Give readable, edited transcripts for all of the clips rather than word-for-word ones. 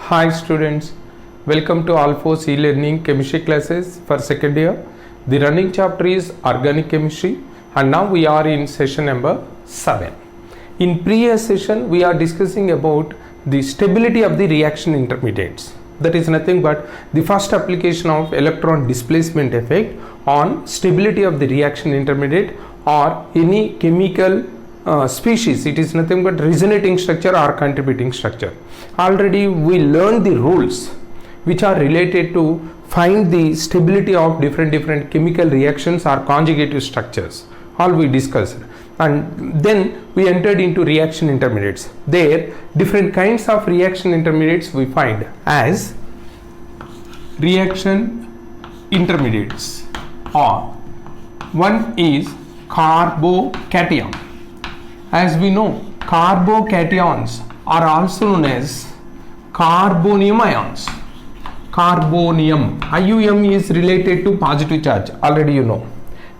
Hi students, welcome to Alphos e-learning chemistry classes for second year. The running chapter is organic chemistry and now we are in session number 7. In previous session we are discussing about the stability of the reaction intermediates. That is nothing but the first application of electron displacement effect on stability of the reaction intermediate or any chemical species. It is nothing but resonating structure or contributing structure. Already we learned the rules which are related to find the stability of different chemical reactions or conjugative structures. All we discussed, and then we entered into reaction intermediates. There different kinds of reaction intermediates we find as reaction intermediates, or one is carbocation. As we know, carbocations are also known as carbonium ions. Carbonium, IUM is related to positive charge, already you know,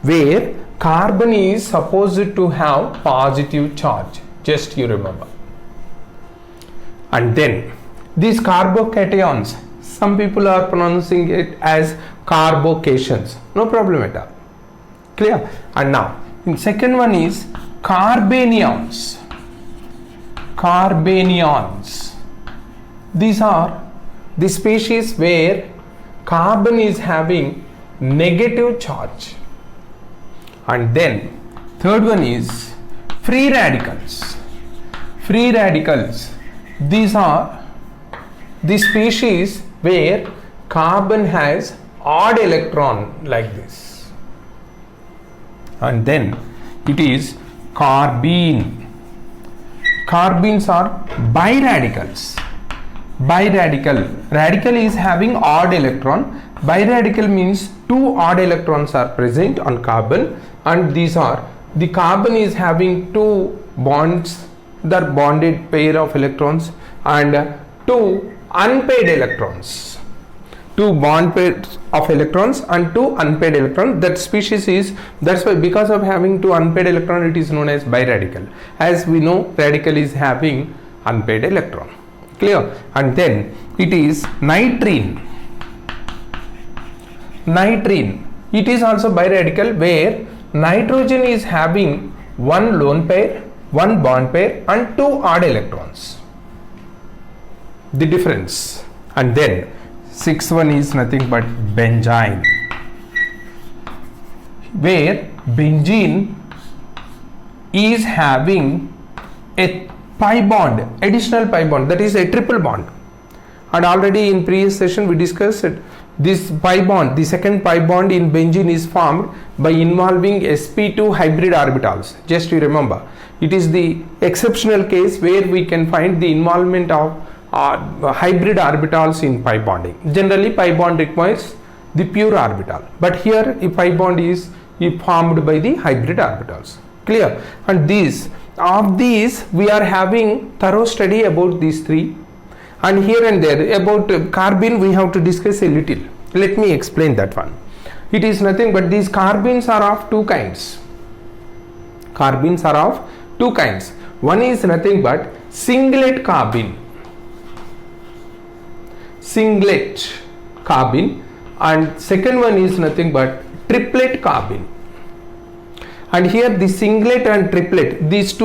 where carbon is supposed to have positive charge, just you remember. And then these carbocations, some people are pronouncing it as carbocations, no problem at all, clear? And now in second one is carbanions. Carbanions, these are the species where carbon is having negative charge. And then third one is free radicals. Free radicals, these are the species where carbon has odd electron like this. And then it is carbene. Carbenes are biradicals. Biradical, radical is having odd electron. Biradical means two odd electrons are present on carbon, and these are the carbon is having two bonds, the bonded pair of electrons, and two unpaired electrons. Two bond pairs of electrons and two unpaired electrons. That species is, that's why because of having two unpaired electrons it is known as biradical. As we know, radical is having unpaired electron, clear? And then it is nitrene. Nitrene, it is also biradical, where nitrogen is having one lone pair, one bond pair and two odd electrons, the difference. And then sixth one is nothing but benzene, where benzene is having a pi bond, additional pi bond, that is a triple bond. And already in previous session we discussed it. This pi bond, the second pi bond in benzene is formed by involving sp2 hybrid orbitals. Just you remember, it is the exceptional case where we can find the involvement of hybrid orbitals in pi bonding. Generally pi bond requires the pure orbital, but here a pi bond is formed by the hybrid orbitals, clear? And these of these we are having thorough study about these three, and here and there about carbene we have to discuss a little. Let me explain that one. It is nothing but these carbenes are of two kinds. Carbenes are of two kinds. One is nothing but singlet carbene. Singlet carbene, and second one is nothing but triplet carbene. And here the singlet and triplet, these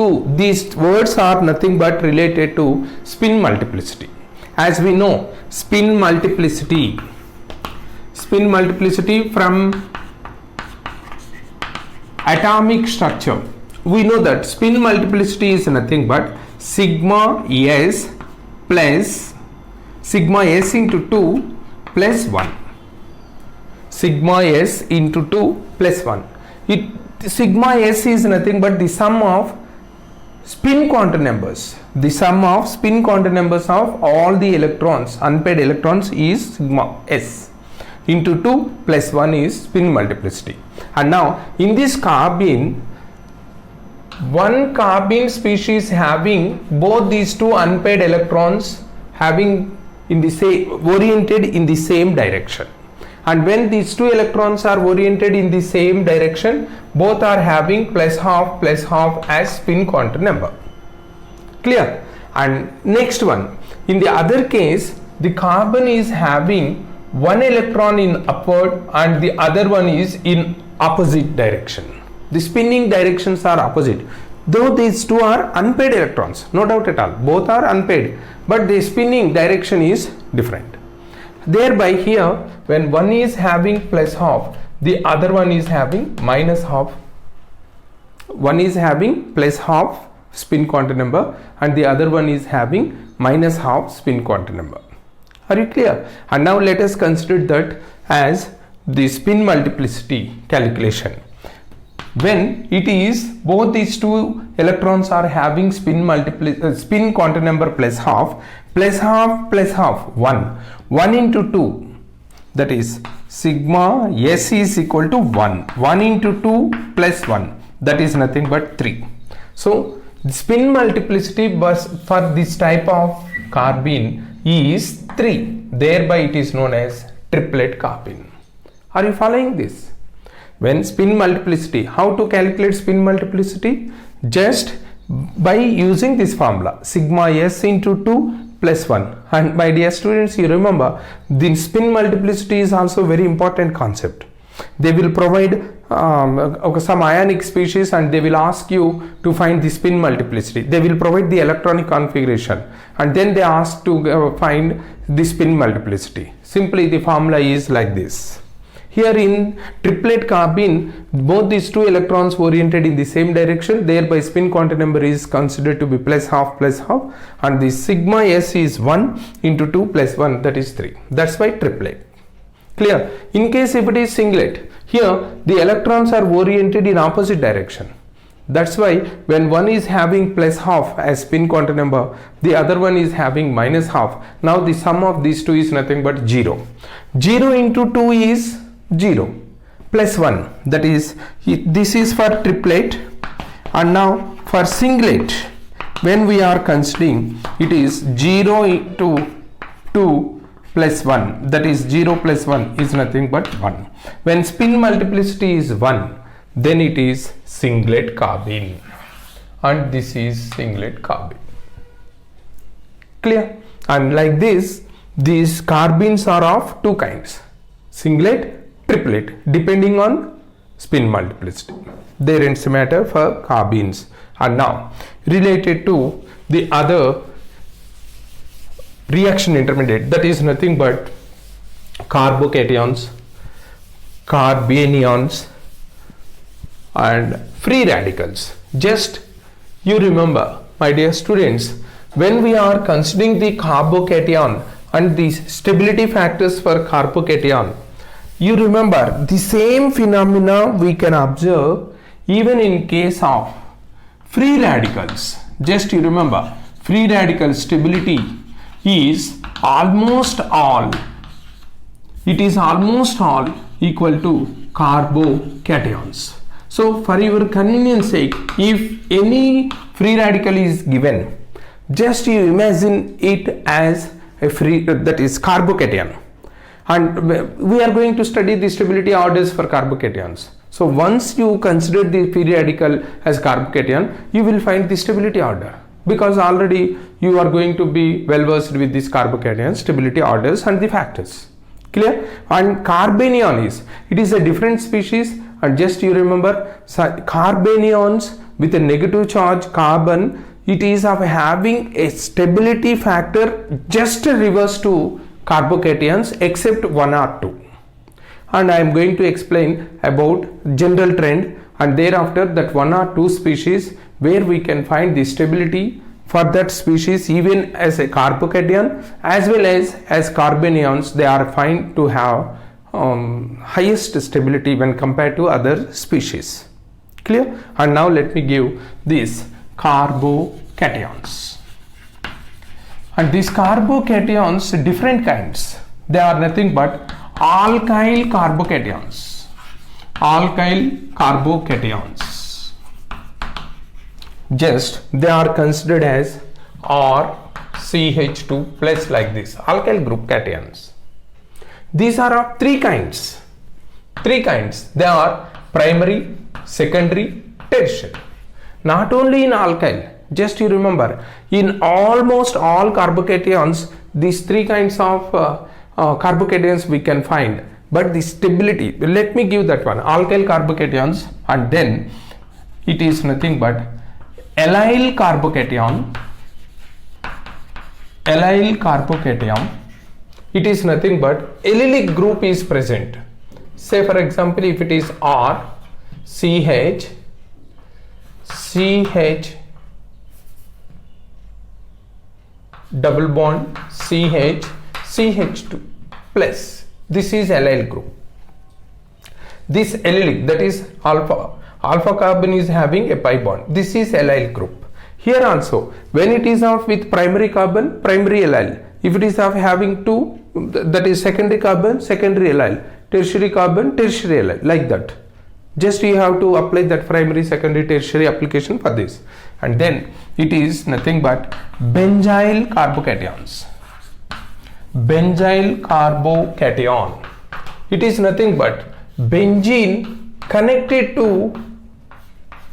words are nothing but related to spin multiplicity. As we know, spin multiplicity from atomic structure, we know that spin multiplicity is nothing but sigma s plus sigma s into 2 plus 1. Sigma s into 2 plus 1. Sigma s is nothing but the sum of spin quantum numbers. The sum of spin quantum numbers of all the electrons, unpaired electrons, is sigma s into 2 plus 1 is spin multiplicity. And now in this carbene, one carbene species having both these two unpaired electrons having in the same oriented in the same direction. And when these two electrons are oriented in the same direction, both are having plus half as spin quantum number, clear? And next one, in the other case, the carbon is having one electron in upward and the other one is in opposite direction. The spinning directions are opposite. Though these two are unpaired electrons, no doubt at all, both are unpaired, but the spinning direction is different. Thereby here, when one is having plus half, the other one is having minus half. One is having plus half spin quantum number and the other one is having minus half spin quantum number. Are you clear? And now let us consider that as the spin multiplicity calculation. When it is both these two electrons are having spin quantum number plus half, 1 into 2, that is sigma s is equal to 1 into 2 plus 1, that is nothing but 3. So the spin multiplicity for this type of carbene is 3, thereby it is known as triplet carbene. Are you following this? When spin multiplicity, how to calculate spin multiplicity? Just by using this formula, sigma s into 2 plus 1. And my dear students, you remember the spin multiplicity is also very important concept. They will provide some ionic species and they will ask you to find the spin multiplicity. They will provide the electronic configuration and then they ask to find the spin multiplicity. Simply the formula is like this. Here in triplet carbene, both these two electrons oriented in the same direction, thereby spin quantum number is considered to be plus half, and the sigma s is 1 into 2 plus 1, that is 3. That's why triplet. Clear? In case if it is singlet, here the electrons are oriented in opposite direction. That's why when one is having plus half as spin quantum number, the other one is having minus half. Now the sum of these two is nothing but 0. 0 into 2 is 0 plus 1, that is, this is for triplet. And now for singlet, when we are considering, it is 0 into 2 plus 1, that is 0 plus 1 is nothing but 1. When spin multiplicity is 1, then it is singlet carbene, and this is singlet carbene. Clear? And like this, these carbenes are of two kinds, singlet, triplet, depending on spin multiplicity. There ends the matter for carbenes. And now related to the other reaction intermediate, that is nothing but carbocations, carbanions and free radicals. Just you remember, my dear students, when we are considering the carbocation and the stability factors for carbocation, you remember the same phenomena we can observe even in case of free radicals. Just you remember, free radical stability is almost all, it is almost all equal to carbocations. So for your convenience sake, if any free radical is given, just you imagine it as a free, that is carbocation. And we are going to study the stability orders for carbocations. So once you consider the free radical as carbocation, you will find the stability order, because already you are going to be well versed with these carbocation stability orders and the factors. Clear? And carbanion is, it is a different species, and just you remember, carbanions with a negative charge carbon, it is of having a stability factor just reverse to carbocations except 1 or 2. And I am going to explain about general trend, and thereafter that 1 or 2 species where we can find the stability for that species even as a carbocation as well as carbanions, they are found to have highest stability when compared to other species. Clear? And now let me give these carbocations. And these carbocations, different kinds, they are nothing but alkyl carbocations. Alkyl carbocations. Just they are considered as RCH2 plus, like this, alkyl group cations. These are of three kinds. They are primary, secondary, tertiary. Not only in alkyl, Just you remember, in almost all carbocations, these three kinds of carbocations we can find. But the stability, let me give that one, alkyl carbocations, and then it is nothing but allyl carbocation. Allyl carbocation, it is nothing but allylic group is present. Say for example, if it is R, CH, CH, double bond, CH, CH2 plus, this is allyl group. This allylic, that is alpha carbon is having a pi bond. This is allyl group. Here also, when it is of with primary carbon, primary allyl. If it is of having two, that is secondary carbon, secondary allyl. Tertiary carbon, tertiary allyl, like that. Just you have to apply that primary, secondary, tertiary application for this. And then it is nothing but benzyl carbocations. Benzyl carbocation. It is nothing but benzene connected to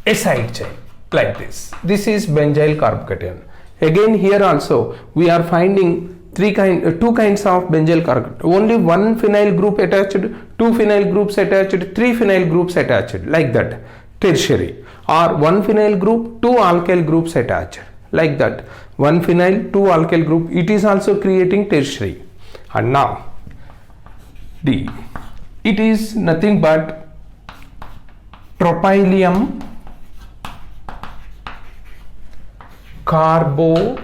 a side chain, like this. This is benzyl carbocation. Again here also we are finding two kinds of benzyl carbocation. Only one phenyl group attached, two phenyl groups attached, three phenyl groups attached, like that, tertiary. Or one phenyl group, two alkyl groups attached, like that. One phenyl, two alkyl group, it is also creating tertiary. And now D, it is nothing but tropylium carbocation.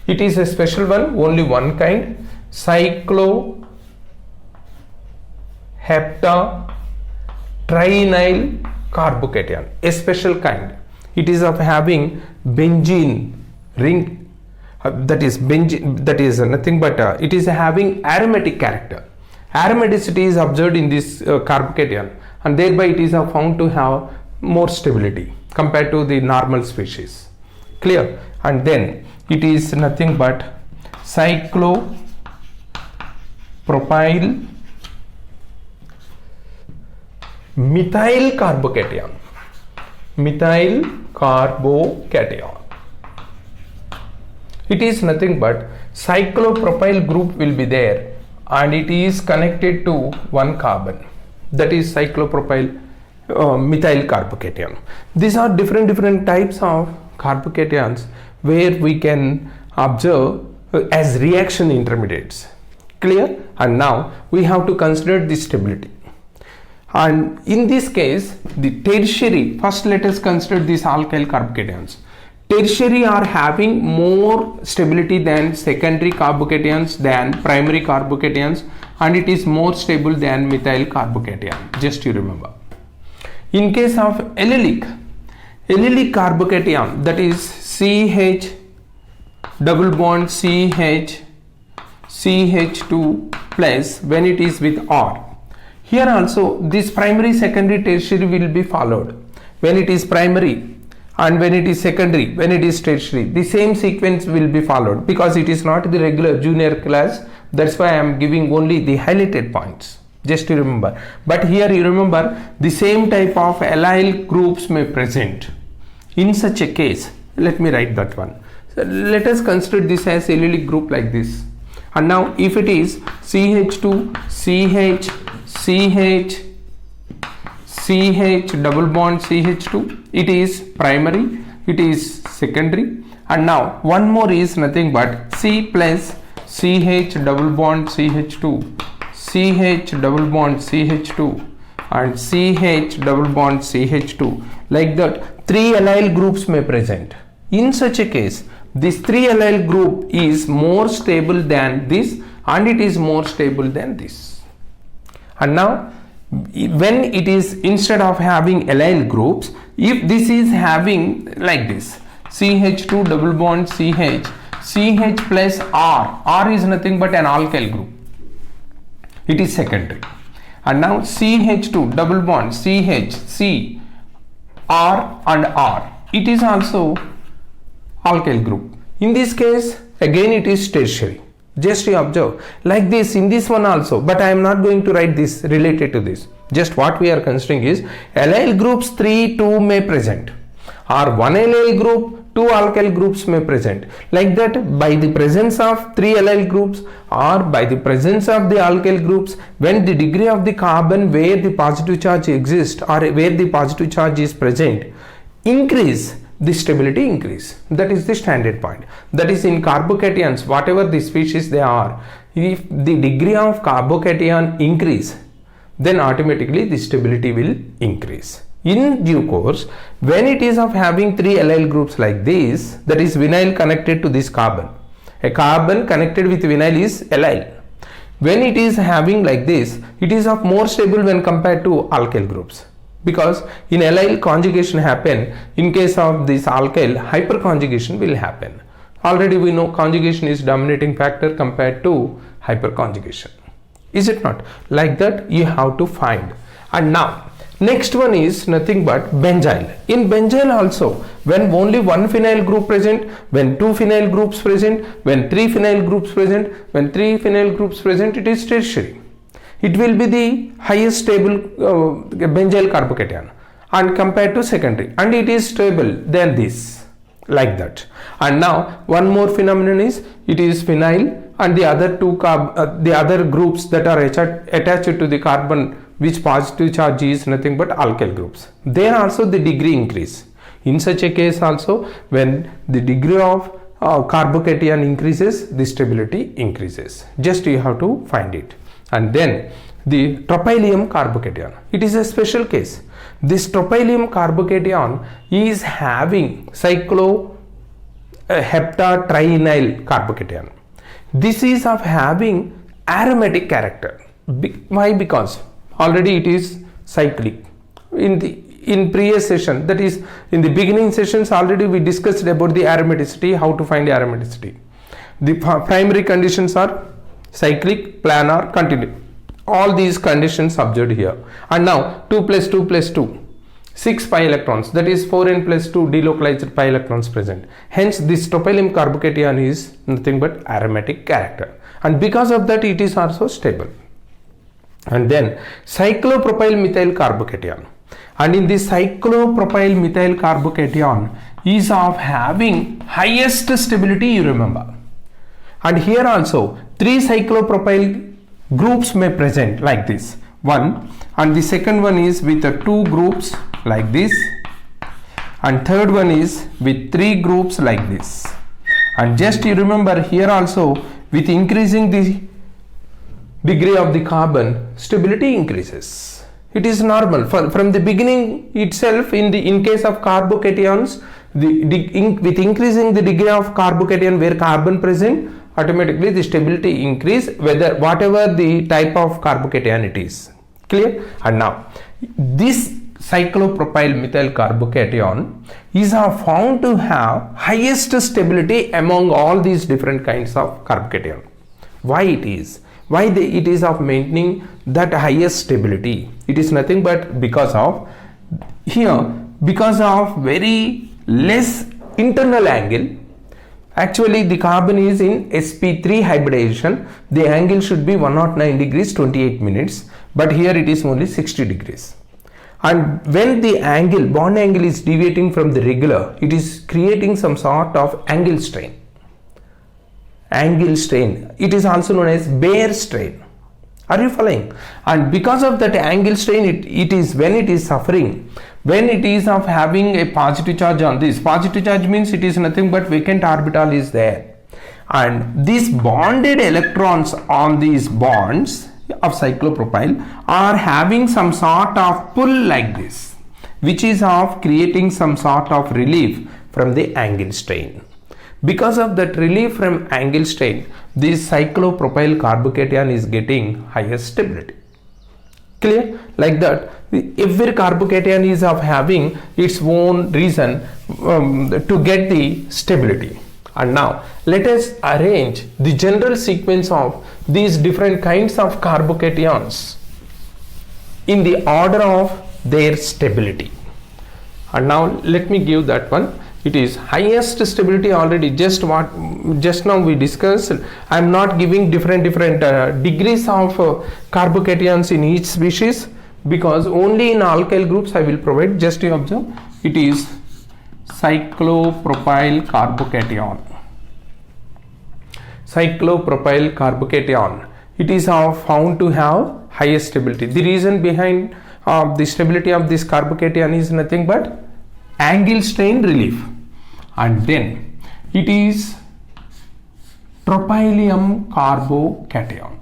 It is a special one, only one kind, cycloheptatrienol carbocation, a special kind. It is of having benzene ring, that is benzene, that is nothing but it is having aromatic character. Aromaticity is observed in this carbocation, and thereby it is found to have more stability compared to the normal species. Clear? And then it is nothing but cyclopropyl methyl carbocation. Methyl carbocation. It is nothing but cyclopropyl group will be there, and it is connected to one carbon, that is cyclopropyl methyl carbocation. These are different types of carbocations where we can observe as reaction intermediates. Clear? And now we have to consider the stability. And in this case, the tertiary, first let us consider these alkyl carbocations. Tertiary are having more stability than secondary carbocations, than primary carbocations, and it is more stable than methyl carbocation. Just you remember. In case of allylic carbocation, that is CH double bond CH CH2 plus, when it is with R. Here also this primary, secondary, tertiary will be followed. When it is primary and when it is secondary, when it is tertiary, the same sequence will be followed, because it is not the regular junior class. That's why I am giving only the highlighted points, just to remember. But here you remember the same type of allyl groups may present. In such a case, let me write that one. So let us consider this as allylic group like this. And now if it is CH2 CH CH CH double bond CH2, it is primary, it is secondary, and now one more is nothing but C plus CH double bond CH2, CH double bond CH2, and CH double bond CH2, like that. Three allyl groups may present. In such a case, this three allyl group is more stable than this, and it is more stable than this. And now when it is, instead of having allyl groups, if this is having like this, CH2 double bond CH, CH plus R is nothing but an alkyl group, it is secondary. And now CH2 double bond CH, C, R and R, it is also alkyl group. In this case again it is tertiary. Just you observe like this in this one also, but I am not going to write this related to this. Just what we are considering is allyl groups 3, 2 may present. or one allyl group, two alkyl groups may present. Like that, by the presence of three allyl groups or by the presence of the alkyl groups, when the degree of the carbon where the positive charge exists or where the positive charge is present increase, the stability increase. That is the standard point. That is, in carbocations, whatever the species they are, if the degree of carbocation increase, then automatically the stability will increase. In due course, when it is of having three allyl groups like this, that is vinyl connected to this carbon, a carbon connected with vinyl is allyl. When it is having like this, it is of more stable when compared to alkyl groups, because in allyl conjugation happen, in case of this alkyl hyperconjugation will happen. Already we know conjugation is dominating factor compared to hyperconjugation. Is it not? Like that you have to find. And now next one is nothing but benzyl. In benzyl also, when only one phenyl group present, when two phenyl groups present, when three phenyl groups present, when three phenyl groups present, it is tertiary. It will be the highest stable benzyl carbocation and compared to secondary, and it is stable than this, like that. And now one more phenomenon is, it is phenyl and the other two the other groups that are attached to the carbon which positive charge is nothing but alkyl groups. There also the degree increase. In such a case also, when the degree of carbocation increases, the stability increases. Just you have to find it. And then the tropylium carbocation, it is a special case. This tropylium carbocation is having cycloheptatrienyl carbocation. This is of having aromatic character. Why? Because already it is cyclic. In previous session, that is in the beginning sessions, already we discussed about the aromaticity, how to find the aromaticity. The primary conditions are cyclic, planar, continuous. All these conditions observed here. And now 2 plus 2 plus 2, 6 pi electrons, that is 4n plus 2 delocalized pi electrons present. Hence this tropylium carbocation is nothing but aromatic character, and because of that it is also stable. And then cyclopropyl methyl carbocation, and in this cyclopropyl methyl carbocation is of having highest stability, you remember. And here also three cyclopropyl groups may present like this, one, and the second one is with the two groups like this, and third one is with three groups like this. And just you remember here also, with increasing the degree of the carbon, stability increases. It is normal from the beginning itself. In case of carbocations, with increasing the degree of carbocation where carbon present, automatically the stability increase, whatever the type of carbocation it is. Clear? And now this cyclopropyl methyl carbocation is found to have highest stability among all these different kinds of carbocation. Why it is? Why it is of maintaining that highest stability? It is nothing but because of very less internal angle. Actually the carbon is in sp3 hybridization. The angle should be 109 degrees 28 minutes, but here it is only 60 degrees. And when the bond angle is deviating from the regular, it is creating some sort of angle strain. It is also known as Baer strain. Are you following? And because of that angle strain, it is when it is suffering, when it is of having a positive charge on this. Positive charge means it is nothing but vacant orbital is there, and these bonded electrons on these bonds of cyclopropyl are having some sort of pull like this, which is of creating some sort of relief from the angle strain. Because of that relief from angle strain, this cyclopropyl carbocation is getting higher stability. Clear? Like that, every carbocation is of having its own reason to get the stability. And now let us arrange the general sequence of these different kinds of carbocations in the order of their stability. And now let me give that one. It is highest stability already, just now we discussed. I am not giving different degrees of carbocations in each species, because only in alkyl groups I will provide. Just you observe, it is cyclopropyl carbocation. Cyclopropyl carbocation. It is found to have highest stability. The reason behind the stability of this carbocation is nothing but angle strain relief. And then it is tropylium carbocation.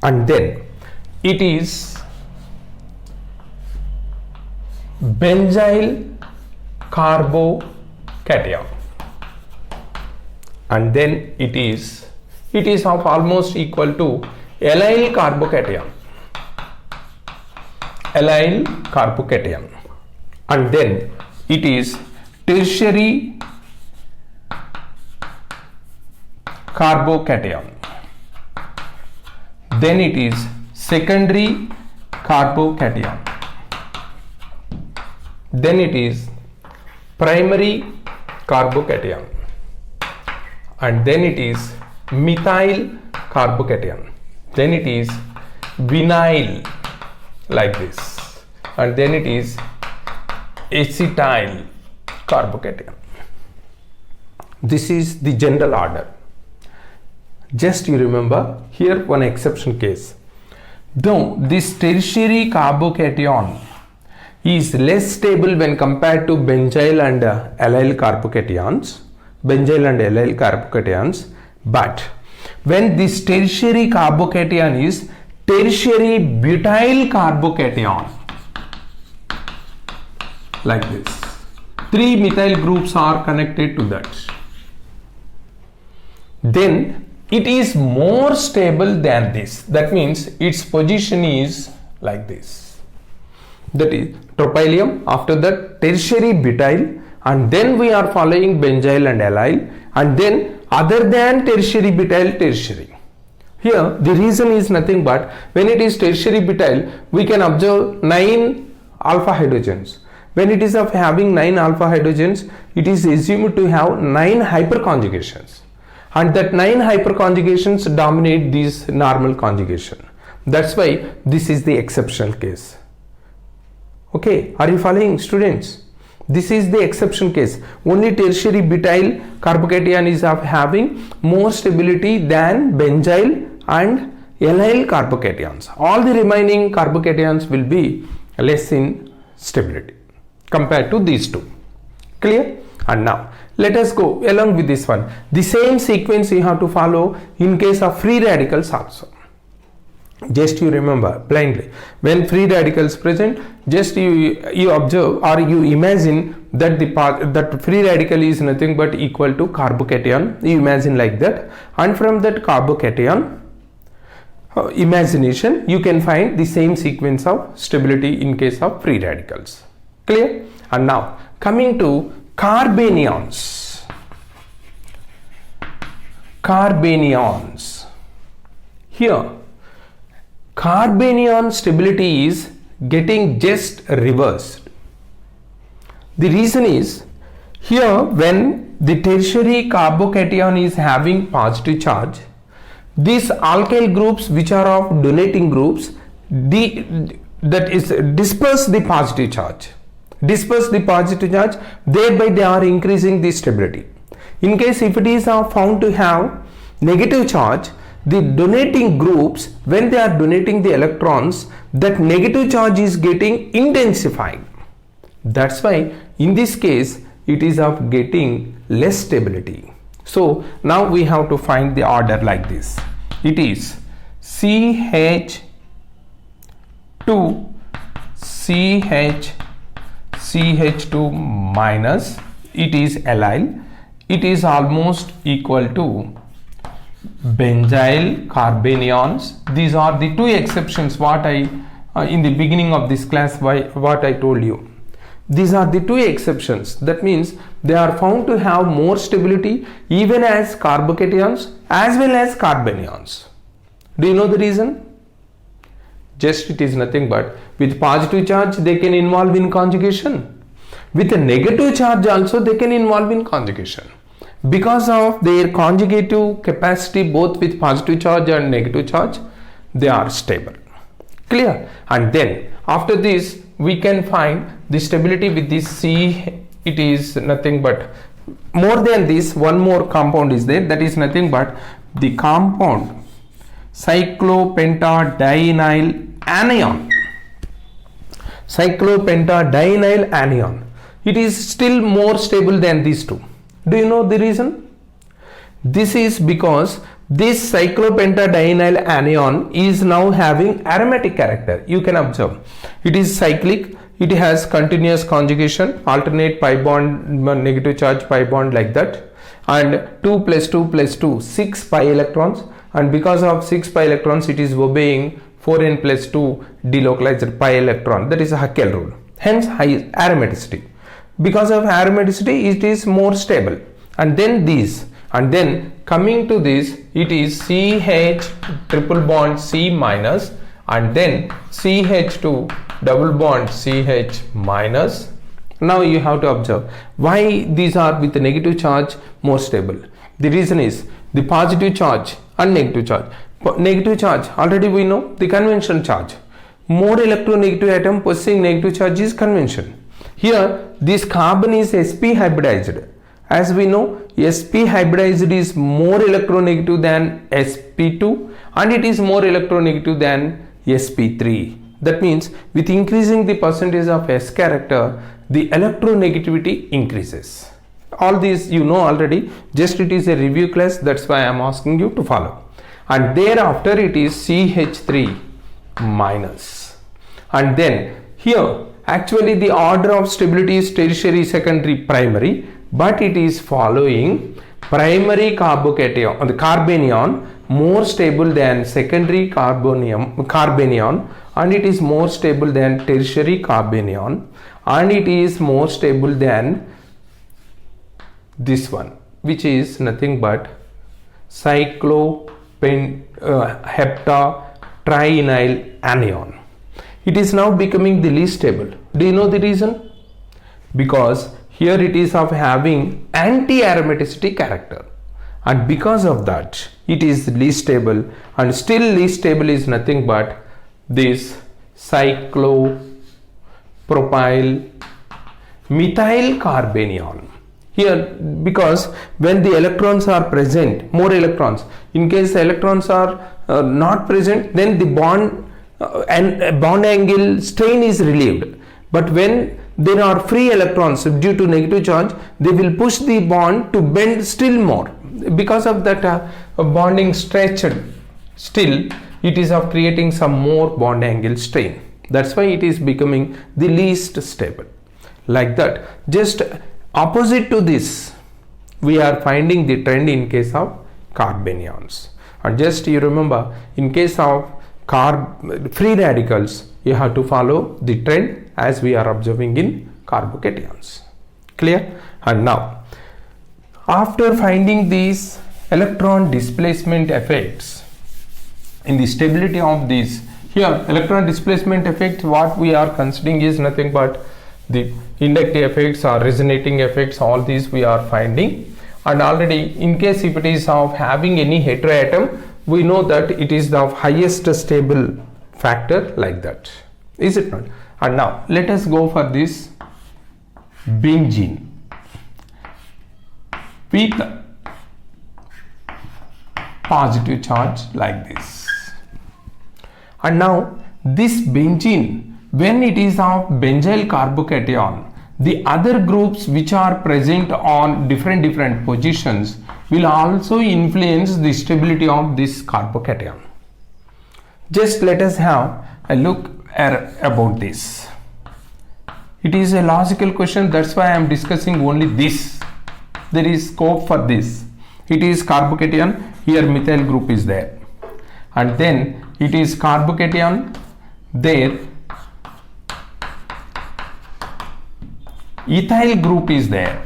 And then it is benzyl carbocation. And then it is of almost equal to allyl carbocation. Allyl carbocation. And then it is tertiary carbocation. Then it is secondary carbocation. Then it is primary carbocation. And then it is methyl carbocation. Then it is vinyl, like this. And then it is acetyl carbocation. This is the general order. Just you remember here one exception case. Though this tertiary carbocation is less stable when compared to benzyl and allyl carbocations, but when this tertiary carbocation is tertiary butyl carbocation, like this, 3 methyl groups are connected to that, then it is more stable than this. That means its position is like this. That is tropylium, after that tertiary butyl, and then we are following benzyl and allyl, and then other than tertiary butyl, tertiary. Here the reason is nothing but when it is tertiary butyl, we can observe 9 alpha hydrogens. When it is of having 9 alpha hydrogens, it is assumed to have 9 hyperconjugations. And that 9 hyperconjugations dominate this normal conjugation. That's why this is the exceptional case. Okay, are you following, students? This is the exception case. Only tertiary butyl carbocation is of having more stability than benzyl and allyl carbocations. All the remaining carbocations will be less in stability compared to these two. Clear? And now let us go along with this one. The same sequence you have to follow in case of free radicals also. Just you remember blindly, when free radicals present, just you observe or you imagine that that free radical is nothing but equal to carbocation. You imagine like that, and from that carbocation imagination you can find the same sequence of stability in case of free radicals. Clear? And now coming to carbanions. Carbanions. Here carbanion stability is getting just reversed. The reason is here when the tertiary carbocation is having positive charge, these alkyl groups which are of donating groups disperse the positive charge. Thereby they are increasing the stability. In case if it is found to have negative charge, the donating groups, when they are donating the electrons, that negative charge is getting intensified. That's why in this case it is of getting less stability. So now we have to find the order like this. It is CH2 CH2 minus, it is allyl, it is almost equal to benzyl carbanions. These are the two exceptions what I in the beginning of this class what I told you. These are the two exceptions. That means they are found to have more stability even as carbocations as well as carbanions. Do you know the reason? Just it is nothing but with positive charge they can involve in conjugation. With a negative charge also they can involve in conjugation. Because of their conjugative capacity both with positive charge and negative charge, they are stable. Clear? And then After this we can find the stability with this C. It is nothing but, more than this, one more compound is there, that is nothing but the compound cyclopentadienyl anion. Cyclopentadienyl anion. It is still more stable than these two. Do you know the reason? This is because this cyclopentadienyl anion is now having aromatic character. You can observe. It is cyclic. It has continuous conjugation, alternate pi bond, negative charge pi bond, like that. And 2 plus 2 plus 2, 6 pi electrons. And because of 6 pi electrons, it is obeying 4n plus 2 delocalized pi electron. That is a Huckel rule. Hence high aromaticity. Because of aromaticity, it is more stable. And then these. And then coming to this, it is CH triple bond C minus, and then CH2 double bond CH minus. Now you have to observe why these are with the negative charge more stable. The reason is the positive charge and negative charge. Negative charge, already we know the convention charge. More electronegative atom possessing negative charge is convention. Here this carbon is sp hybridized. As we know, sp hybridized is more electronegative than sp2 and it is more electronegative than sp3. That means with increasing the percentage of s character, the electronegativity increases. All these you know already, just it is a review class, that's why I am asking you to follow. And thereafter it is CH3 minus. And then here actually the order of stability is tertiary, secondary, primary, but it is following primary carbocation, the carbanion more stable than secondary carbanion, and it is more stable than tertiary carbanion, and it is more stable than this one, which is nothing but cyclopentadienyl anion. It is now becoming the least stable. Do you know the reason? Because here it is of having anti-aromaticity character, and because of that it is least stable, and still least stable is nothing but this cyclopropyl methyl carbanion. Here, because when the electrons are present, more electrons, in case the electrons are not present, then the bond and bond angle strain is relieved. But when there are free electrons due to negative charge, they will push the bond to bend still more. Because of that bonding stretched, still it is of creating some more bond angle strain. That's why it is becoming the least stable. Like that, just opposite to this, we are finding the trend in case of carbanions. And just you remember, in case of free radicals, you have to follow the trend as we are observing in carbocations. Clear? And now, after finding these electron displacement effects in the stability of these, here electron displacement effects, what we are considering is nothing but the inductive effects or resonating effects. All these we are finding, and already in case if it is of having any heteroatom, we know that it is the highest stable factor, like that, is it not? And now let us go for this benzene with positive charge, like this. And now this benzene, when it is of benzyl carbocation, the other groups which are present on different positions will also influence the stability of this carbocation. Just let us have a look about this. It is a logical question, that's why I am discussing only this. There is scope for this. It is carbocation, here methyl group is there, and then it is carbocation, there ethyl group is there,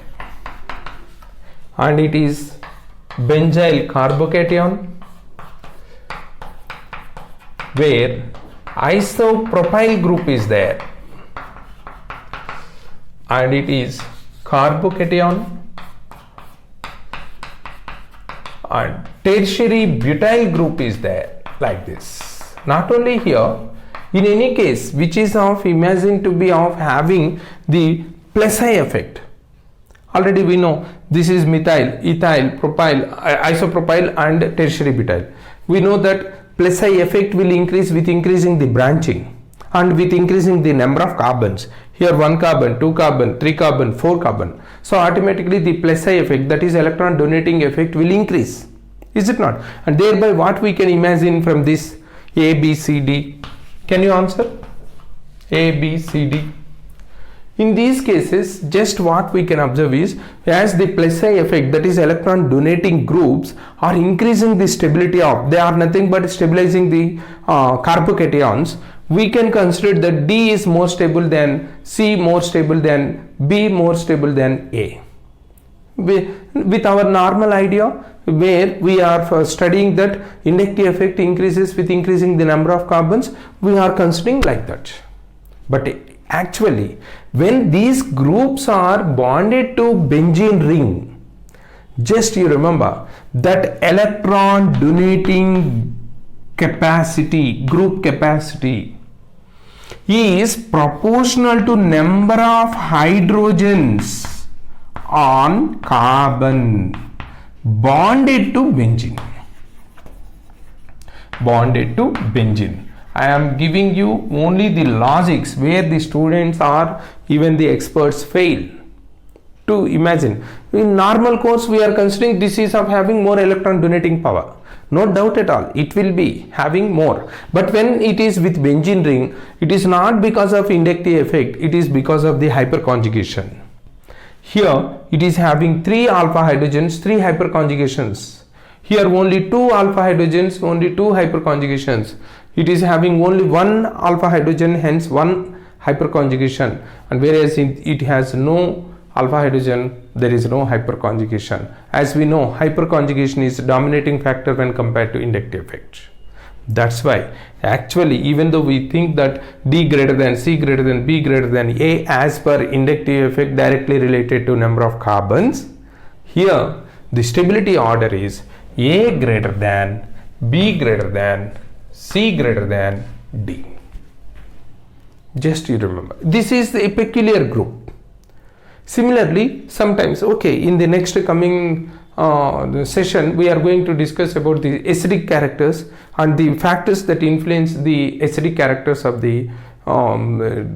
and it is benzyl carbocation, where isopropyl group is there, and it is carbocation, and tertiary butyl group is there, like this. Not only here, In any case, which is of imagined to be of having the plus I effect. Already we know this is methyl, ethyl, propyl, isopropyl and tertiary butyl. We know that plus I effect will increase with increasing the branching and with increasing the number of carbons. Here 1 carbon, 2 carbon, 3 carbon, 4 carbon. So automatically the plus I effect, that is electron donating effect, will increase. Is it not? And thereby what we can imagine from this A, B, C, D? Can you answer? A, B, C, D. In these cases, just what we can observe is, as the plus I effect, that is electron donating groups, are increasing the stability of, they are nothing but stabilizing the carbocations, we can consider that D is more stable than C, more stable than B, more stable than A. With our normal idea, where we are studying that inductive effect increases with increasing the number of carbons, we are considering like that. But actually, when these groups are bonded to benzene ring, just you remember that electron donating capacity, group capacity, is proportional to number of hydrogens on carbon bonded to benzene. Bonded to benzene. I am giving you only the logics where the students are, even the experts fail to imagine. In normal course we are considering this is of having more electron donating power. No doubt at all, it will be having more. But when it is with benzene ring, it is not because of inductive effect, it is because of the hyperconjugation. Here it is having 3 alpha hydrogens, 3 hyperconjugations. Here only 2 alpha hydrogens, only 2 hyperconjugations. It is having only 1 alpha hydrogen, hence 1 hyperconjugation, and whereas it has no alpha hydrogen, there is no hyperconjugation. As we know, hyperconjugation is a dominating factor when compared to inductive effect. That's why actually, even though we think that D greater than C greater than B greater than A as per inductive effect directly related to number of carbons, here the stability order is A greater than, B greater than, C greater than D. Just you remember, this is a peculiar group. Similarly, sometimes, okay, in the next coming session we are going to discuss about the acidic characters and the factors that influence the acidic characters of the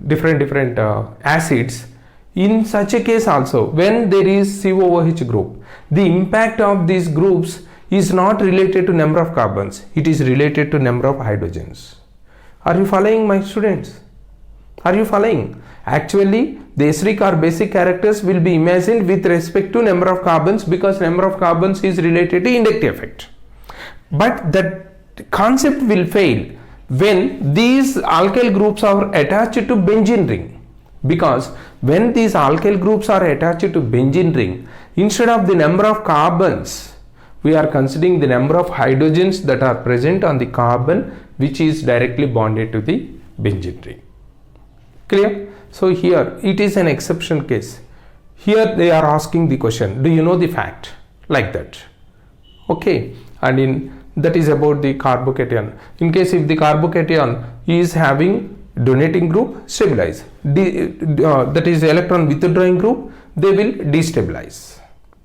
different acids. In such a case also, when there is COOH group, the impact of these groups is not related to number of carbons, it is related to number of hydrogens. Are you following, my students? Are you following? Actually, the acidic or basic characters will be imagined with respect to number of carbons, because number of carbons is related to inductive effect. But that concept will fail when these alkyl groups are attached to benzene ring, because when these alkyl groups are attached to benzene ring, instead of the number of carbons, we are considering the number of hydrogens that are present on the carbon which is directly bonded to the benzene ring. Clear? So here it is an exception case. Here they are asking the question, do you know the fact? Like that. Okay. And that is about the carbocation. In case if the carbocation is having donating group, stabilize. That is electron withdrawing group, they will destabilize.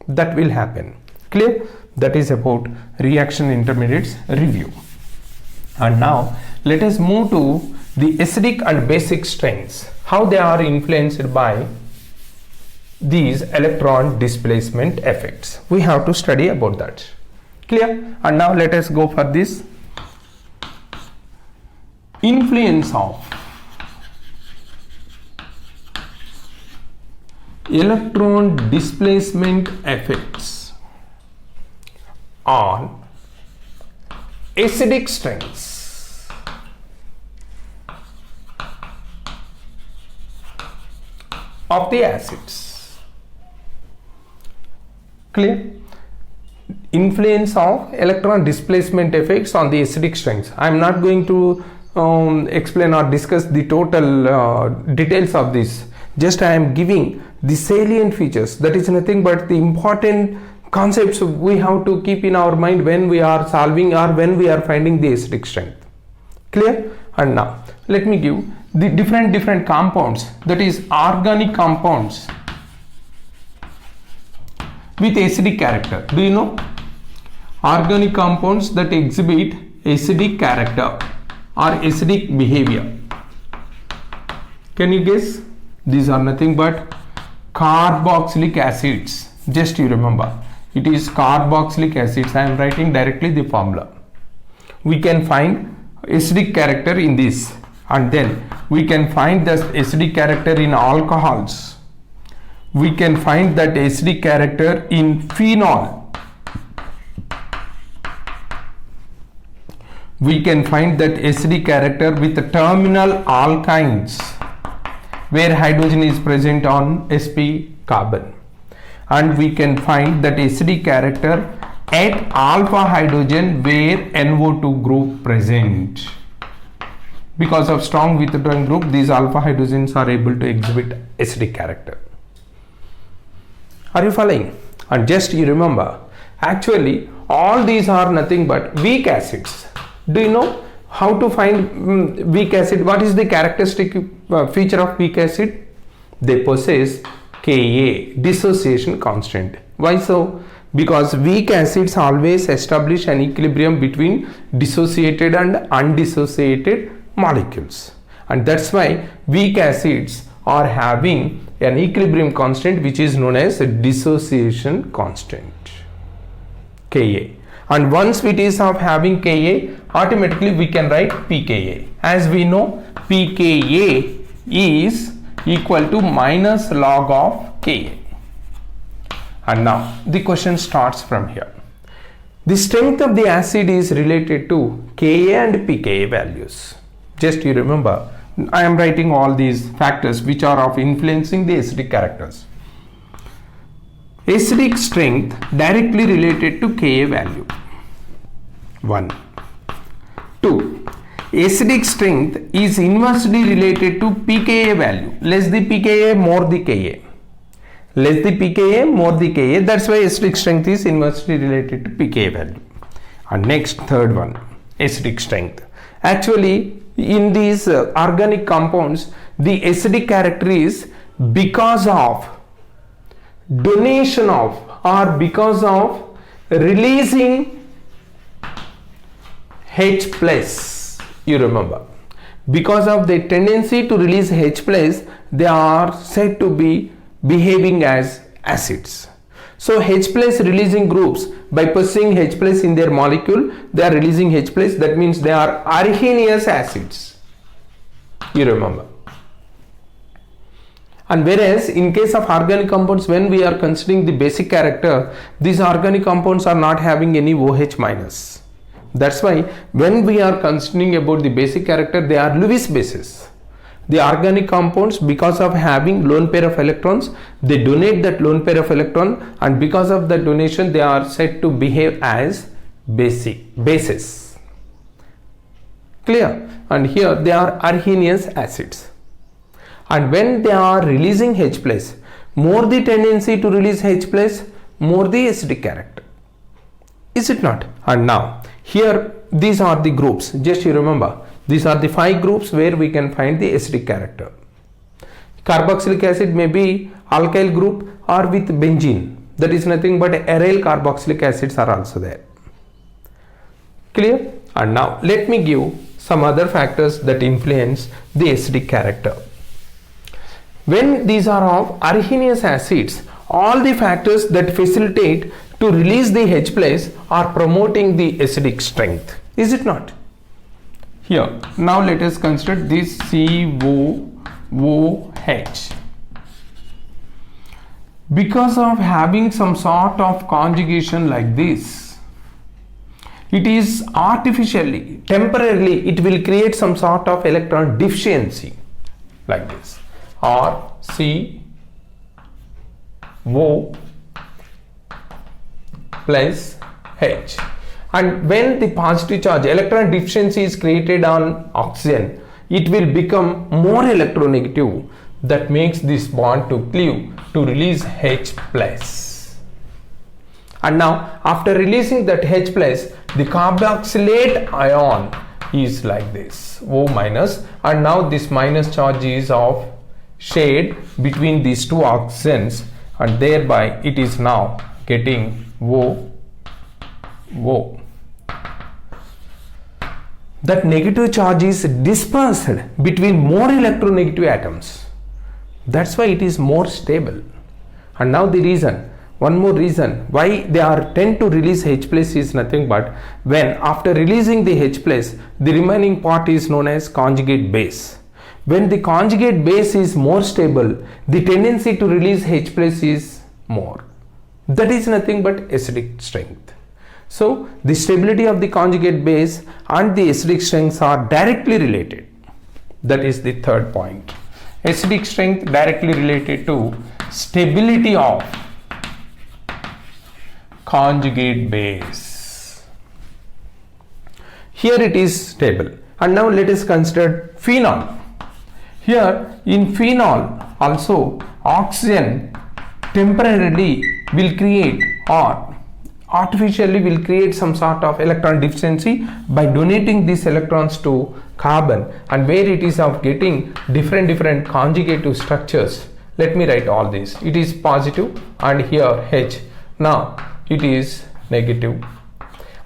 That will happen. Clear? That is about reaction intermediates review. And now let us move to the acidic and basic strengths, how they are influenced by these electron displacement effects. We have to study about that. Clear? And now let us go for this influence of electron displacement effects on acidic strengths of the acids. Clear? Influence of electron displacement effects on the acidic strengths. I am not going to explain or discuss the total details of this. Just I am giving the salient features. That is nothing but the important concepts we have to keep in our mind when we are solving or when we are finding the acidic strength. Clear? And now let me give the different compounds, that is organic compounds with acidic character. Do you know? Organic compounds that exhibit acidic character or acidic behavior. Can you guess? These are nothing but carboxylic acids. Just you remember, it is carboxylic acids. I am writing directly the formula. We can find acidic character in this, and then we can find the acidic character in alcohols. We can find that acidic character in phenol. We can find that acidic character with the terminal alkynes, where hydrogen is present on sp carbon, and we can find that acidic character at alpha hydrogen where NO2 group present. Because of strong withdrawing group, these alpha hydrogens are able to exhibit acidic character. Are you following? And just you remember, actually all these are nothing but weak acids. Do you know how to find weak acid? What is the characteristic feature of weak acid? They possess Ka, dissociation constant. Why so? Because weak acids always establish an equilibrium between dissociated and undissociated molecules, and that's why weak acids are having an equilibrium constant which is known as a dissociation constant, Ka. And once it is of having Ka, automatically we can write pKa. As we know, pKa is equal to minus log of Ka. And now the question starts from here. The strength of the acid is related to Ka and pKa values. Just you remember, I am writing all these factors which are of influencing the acidic characters. Acidic strength directly related to Ka value. 1. 2. Acidic strength is inversely related to pKa value. Less the pKa, more the Ka. Less the pKa, more the Ka. That's why acidic strength is inversely related to pKa value. And next, third one, acidic strength. Actually, in these organic compounds, the acidic character is because of donation of or because of releasing H plus. You remember, because of the tendency to release H plus, they are said to be behaving as acids. So H plus releasing groups, by possessing H plus in their molecule, they are releasing H plus. That means they are Arrhenius acids. You remember. And whereas in case of organic compounds, when we are considering the basic character, these organic compounds are not having any OH minus. That's why when we are considering about the basic character, they are Lewis bases. The organic compounds, because of having lone pair of electrons, they donate that lone pair of electron, and because of the donation, they are said to behave as bases. Clear? And here they are Arrhenius acids. And when they are releasing H plus, more the tendency to release H plus, more the acidic character. Is it not? And now here these are the groups. Just you remember, these are the 5 groups where we can find the acidic character. Carboxylic acid may be alkyl group or with benzene. That is nothing but aryl carboxylic acids are also there. Clear? And now let me give some other factors that influence the acidic character. When these are of Arrhenius acids, all the factors that facilitate to release the H plus are promoting the acidic strength. Is it not? Here, now let us consider this COOH. Because of having some sort of conjugation like this, it is artificially, temporarily, it will create some sort of electron deficiency like this, or CO plus H. And when the positive charge, electron deficiency is created on oxygen, it will become more electronegative. That makes this bond to cleave to release H plus. And now after releasing that H plus, the carboxylate ion is like this, O minus, and now this minus charge is of shade between these two oxygens, and thereby it is now getting O. That negative charge is dispersed between more electronegative atoms. That's why it is more stable. And now the reason, one more reason why they are tend to release H plus is nothing but when after releasing the H plus, the remaining part is known as conjugate base. When the conjugate base is more stable, the tendency to release H plus is more. That is nothing but acidic strength. So the stability of the conjugate base and the acidic strengths are directly related. That is the third point. Acidic strength directly related to stability of conjugate base. Here it is stable. And now let us consider phenol. Here in phenol also oxygen temporarily will create or artificially will create some sort of electron deficiency by donating these electrons to carbon, and where it is of getting different conjugative structures. Let me write all this. It is positive and here H. Now it is negative,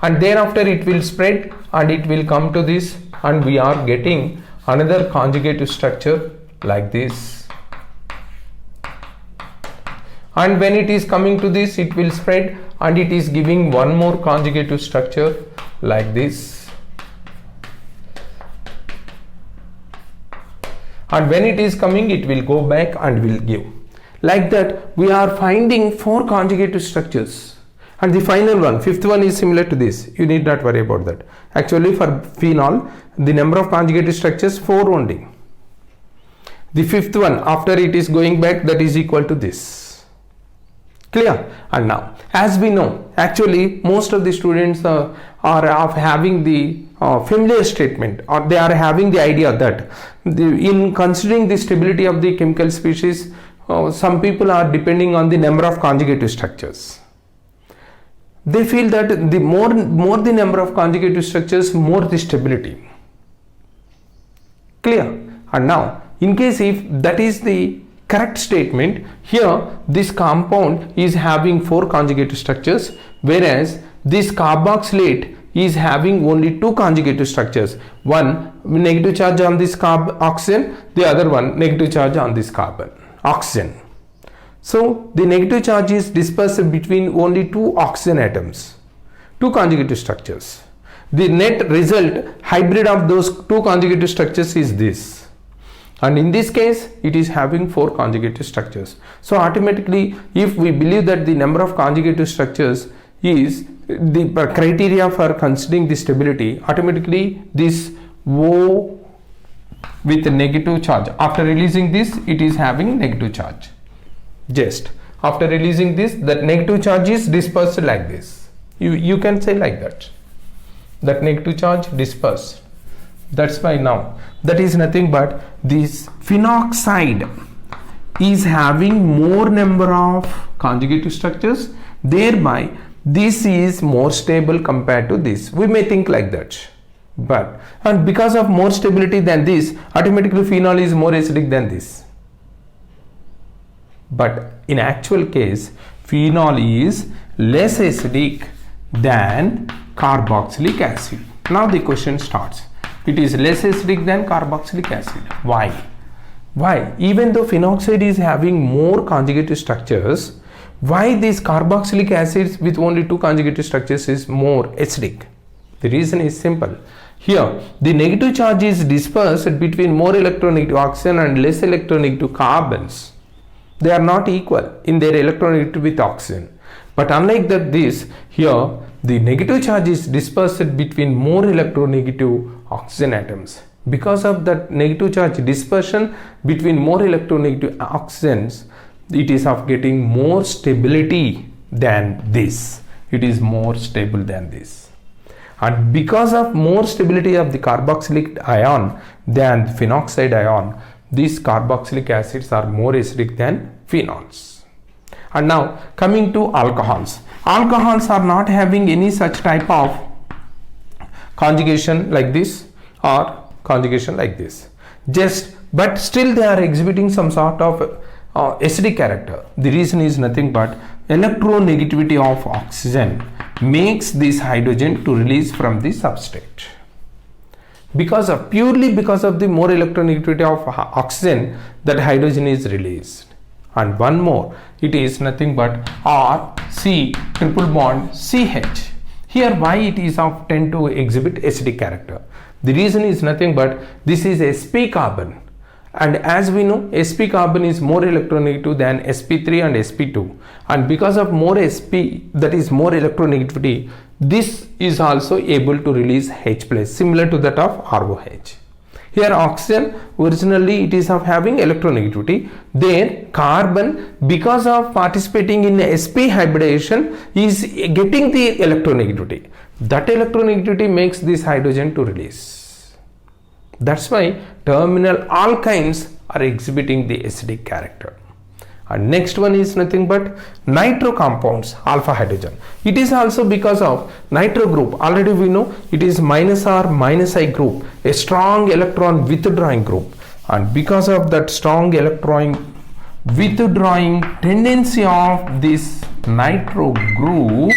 and thereafter it will spread and it will come to this, and we are getting another conjugative structure like this. And when it is coming to this, it will spread and it is giving one more conjugative structure like this. And when it is coming, it will go back and will give. Like that, we are finding 4 conjugative structures. And the final one, fifth one, is similar to this. You need not worry about that. Actually, for phenol, the number of conjugative structures 4 only. The fifth one, after it is going back, that is equal to this. Clear? And now, as we know, actually most of the students are of having the familiar statement, or they are having the idea that in considering the stability of the chemical species, some people are depending on the number of conjugative structures. They feel that the more the number of conjugative structures, more the stability. Clear? And now, in case if that is the correct statement, here this compound is having 4 conjugative structures, whereas this carboxylate is having only 2 conjugative structures. One negative charge on this oxygen, the other one negative charge on this oxygen. So the negative charge is dispersed between only 2 oxygen atoms, 2 conjugative structures. The net result hybrid of those 2 conjugative structures is this. And in this case, it is having 4 conjugative structures. So automatically, if we believe that the number of conjugative structures is the criteria for considering the stability, automatically this O with a negative charge, after releasing this, it is having negative charge. Just after releasing this, that negative charge is dispersed like this. You can say like that. That negative charge dispersed. That's why now that is nothing but this phenoxide is having more number of conjugative structures, thereby this is more stable compared to this. We may think like that, but and because of more stability than this, automatically phenol is more acidic than this. But in actual case, phenol is less acidic than carboxylic acid. Now the question starts. It is less acidic than carboxylic acid. Why? Why? Even though phenoxide is having more conjugative structures, why these carboxylic acids with only 2 conjugative structures is more acidic? The reason is simple. Here, the negative charge is dispersed between more electronegative oxygen and less electronegative carbons. They are not equal in their electronegativity with oxygen. But unlike that, this here, the negative charge is dispersed between more electronegative oxygen atoms. Because of that negative charge dispersion between more electronegative oxygens, it is of getting more stability than this. It is more stable than this. And because of more stability of the carboxylic ion than the phenoxide ion, these carboxylic acids are more acidic than phenols. And now coming to alcohols. Alcohols are not having any such type of conjugation like this. or conjugation like this. But still they are exhibiting some sort of acidic character. The reason is nothing but electronegativity of oxygen makes this hydrogen to release from the substrate. Purely because of the more electronegativity of oxygen, that hydrogen is released. And one more, it is nothing but RC triple bond CH. Here why it is of tend to exhibit acidic character? The reason is nothing but this is sp carbon, and as we know sp carbon is more electronegative than sp3 and sp2, and because of more sp, that is more electronegativity, this is also able to release H plus, similar to that of ROH. Here oxygen originally it is of having electronegativity, then carbon because of participating in sp hybridization is getting the electronegativity. That electronegativity makes this hydrogen to release. That's why terminal alkynes are exhibiting the acidic character. And next one is nothing but nitro compounds, alpha hydrogen. It is also because of nitro group. Already we know it is minus R minus I group, a strong electron withdrawing group, and because of that strong electron withdrawing tendency of this nitro group,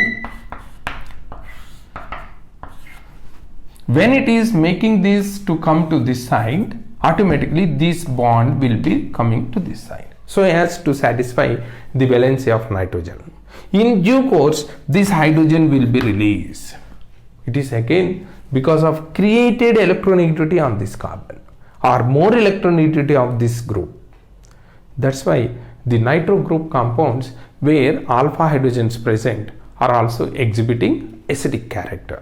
when it is making this to come to this side, automatically this bond will be coming to this side, so as to satisfy the valency of nitrogen. In due course, this hydrogen will be released. It is again because of created electronegativity on this carbon or more electronegativity of this group. That's why the nitro group compounds where alpha hydrogens present are also exhibiting acidic character.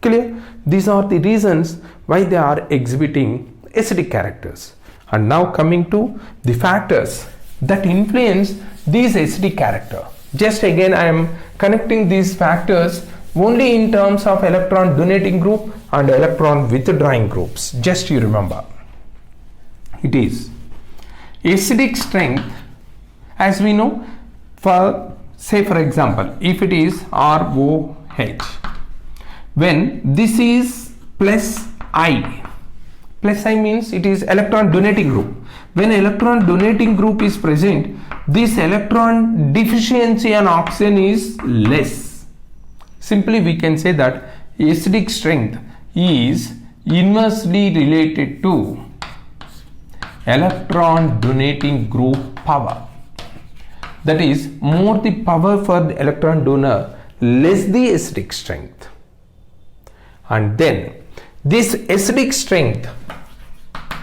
Clear? These are the reasons why they are exhibiting acidic characters. And now coming to the factors that influence these acidic character. Just again I am connecting these factors only in terms of electron donating group and electron withdrawing groups. Just you remember. It is acidic strength, as we know, for say for example, if it is ROH, when this is plus I means it is electron donating group. When electron donating group is present, this electron deficiency on oxygen is less. Simply we can say that acidic strength is inversely related to electron donating group power. That is, more the power for the electron donor, less the acidic strength. And then this acidic strength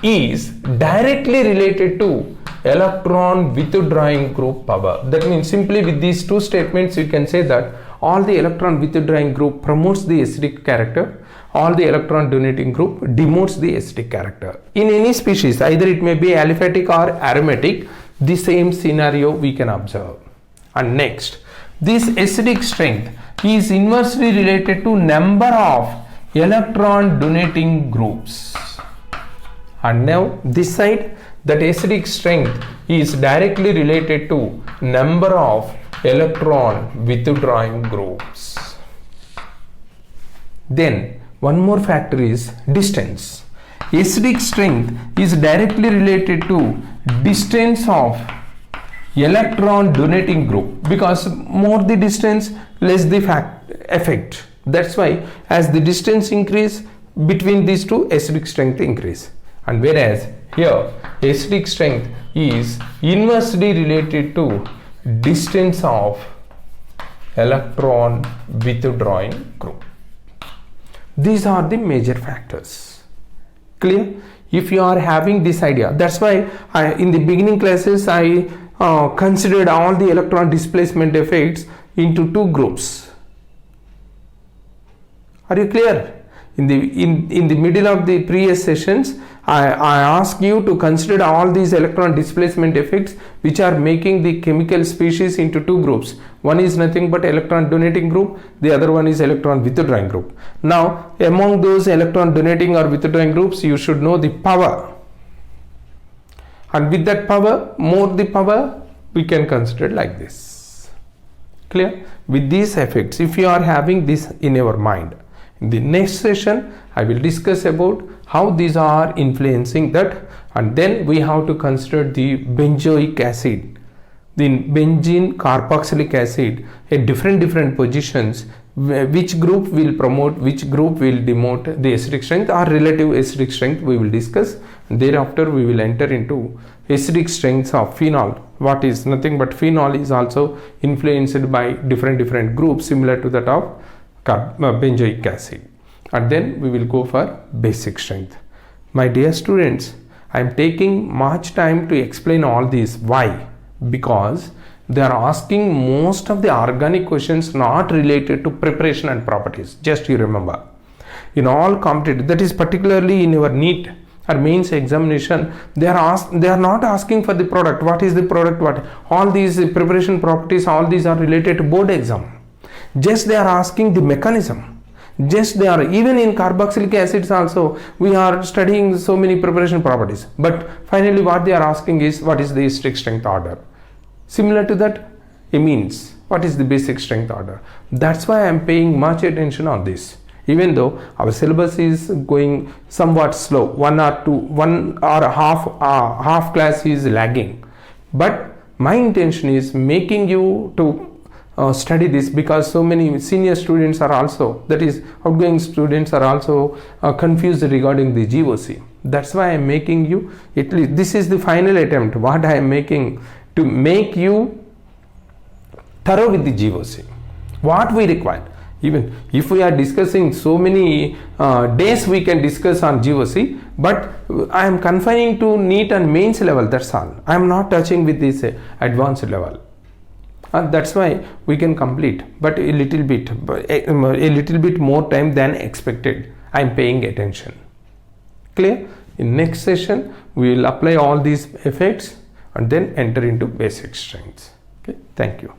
is directly related to electron withdrawing group power. That means simply with these two statements you can say that all the electron withdrawing group promotes the acidic character, all the electron donating group demotes the acidic character. In any species, either it may be aliphatic or aromatic, the same scenario we can observe. And next, this acidic strength is inversely related to number of electron donating groups. And now this side, that acidic strength is directly related to number of electron withdrawing groups. Then one more factor is distance. Acidic strength is directly related to distance of electron donating group, because more the distance, less the effect. That's why as the distance increase between these two, acidic strength increase. And whereas here acidic strength is inversely related to distance of electron withdrawing group. These are the major factors. Clear? If you are having this idea, that's why in the beginning classes I considered all the electron displacement effects into two groups. Are you clear? In the middle of the previous sessions, I asked you to consider all these electron displacement effects which are making the chemical species into two groups. One is nothing but electron donating group, the other one is electron withdrawing group. Now among those electron donating or withdrawing groups, you should know the power, and with that power, more the power, we can consider like this. Clear? With these effects, if you are having this in your mind, In the next session, I will discuss about how these are influencing that, and then we have to consider the benzoic acid, the benzene carboxylic acid at different positions, which group will promote, which group will demote the acidic strength or relative acidic strength we will discuss. Thereafter we will enter into acidic strengths of phenol. What is nothing but phenol is also influenced by different groups similar to that of benzoic acid, and then we will go for basic strength. My dear students, I am taking much time to explain all this. Why? Because they are asking most of the organic questions not related to preparation and properties. Just you remember, in all competitive, that is particularly in your NEET or mains examination, they are not asking for the product. What is the product? What all these preparation properties, all these are related to board exam. Just they are asking the mechanism. Just they are, even in carboxylic acids also we are studying so many preparation properties, but finally what they are asking is what is the acidic strength order. Similar to that, amines, what is the basic strength order. That's why I am paying much attention on this. Even though our syllabus is going somewhat slow, one or half class is lagging, but my intention is making you to study this, because so many senior students are also, that is outgoing students are also confused regarding the GOC. That's why I am making you, at least this is the final attempt what I am making to make you thorough with the GOC, what we require. Even if we are discussing so many days we can discuss on GOC, but I am confining to NEET and mains level, that's all. I am not touching with this advanced level. That's why we can complete, but a little bit more time than expected. I am paying attention. Clear? In next session, we will apply all these effects and then enter into basic strengths. Okay, thank you.